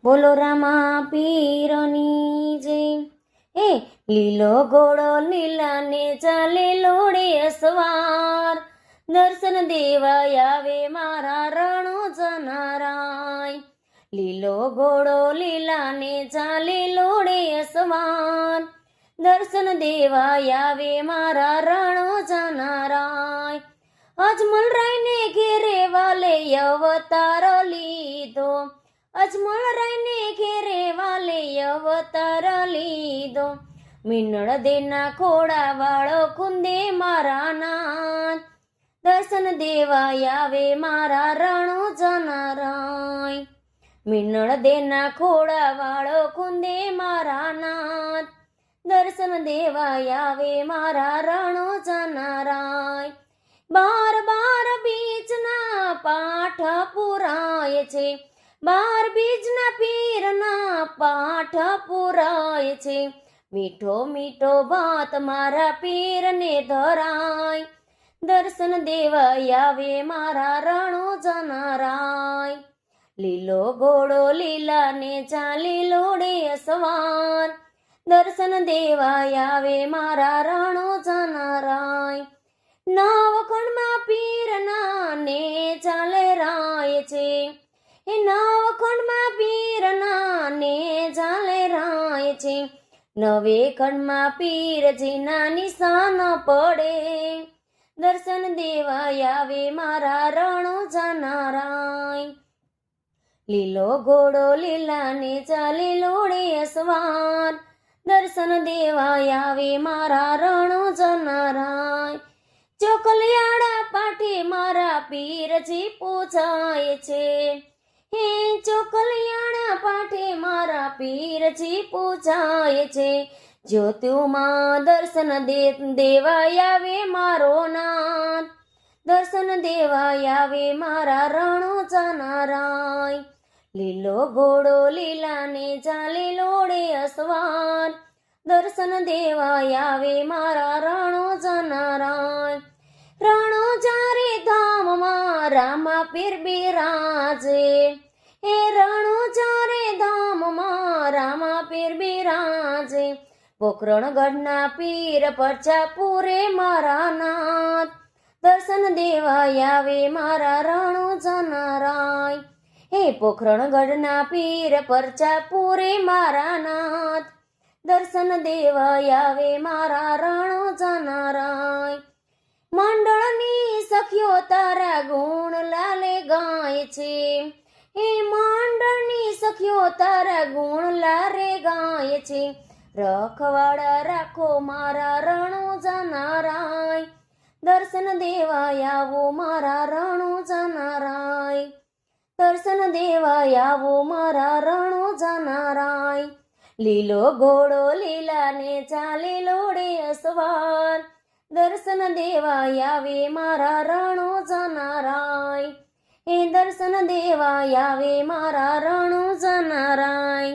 બોલો રામા પીરની જય. એ લીલો ઘોડો લીલાને ચાલે લોડે અસવાર, દર્શન દેવા આવે મારા રણો જનારાય. લીલો ઘોડો લીલાને ચાલે લોડે અસવાર, દર્શન દેવા આવે મારા રણો જનારાય. અજમલ રાયને ઘેરે વાલે અવતાર લીધો, અજમલ રાયને ઘેરે વાલે અવતાર લીધો. મીનળ દેના ખોડા વાળો કુંદે મારા નાથ, દર્શન દેવા આવે મારા રણો જનારાય. મીનળ દેના ખોડા વાળો કુંદે મારા નાથ, દર્શન દેવા આવે મારા રણો જનારાય. બાર બાર બીજના પાઠ પુરાય છે, બાર બીજના પીરના પાઠ પુરાય છે. મીઠો મીઠો ભાત મારા પીરને ધરાય, દર્શન દેવા આવે મારા રણો જનારાય. લીલો ઘોડો લીલાને ચાલી લોડે અસવાર, દર્શન દેવા આવે મારા રણો જનારાય. નવખંડમાં પીરના ને ચાલે રાય છે, એ નવખંડમાં પીરના ને ચાલે રાય છે. નવે ખંડમાં પીરજીના નિશાન પડે, દર્શન દેવા આવે મારા રણો જનારાય. લીલો ઘોડો લીલાને ચાલે લોડે અસવાર, દર્શન દેવા આવે મારા રણો જનારાય. ચોકલિયાળા પાઠે મારા પીરજી પૂજાય છે, હે ચોકલિયાળા પાઠે મારા પીરજી પૂજાય છે. જ્યોતિમાં દર્શન દેવા આવે મારો નાથ, દર્શન દેવા આવે મારા રણો જનારાય. લીલો ઘોડો લીલાને ચાલે લોડે અસવાર, દર્શન દેવા આવે મારા રણો જનારાય. રણો ચારે ધામમાં રામા પીર બિરાજે, એ રણો ચારે ધામમાં રામા પીર બિરાજે. પોખરણગઢના પીર પરચા પૂરે મારા નાથ, દર્શન દેવા આવે મારા રણો જનારાય. હે પોખરણગઢના પીર પરચા પૂરે મારા નાથ, દર્શન દેવા આવે મારા રણો જનારાય. મંડળની સખીઓ તારા ગુણ લાલે ગાય છે, હે મંડળની સખીઓ તારા ગુણ લારે ગાય છે. રખવાડા રાખો મારા રણો જનારાય, દર્શન દેવા આવો મારા રણો જનારાય. દર્શન દેવા આવો મારા રણો જનારાય. લીલો ઘોડો લીલાને ચાલે લોડે અસવાર, દર્શન દેવા આવે મારા રણો જનારાય. એ દર્શન દેવા આવે મારા રણો જનારાય.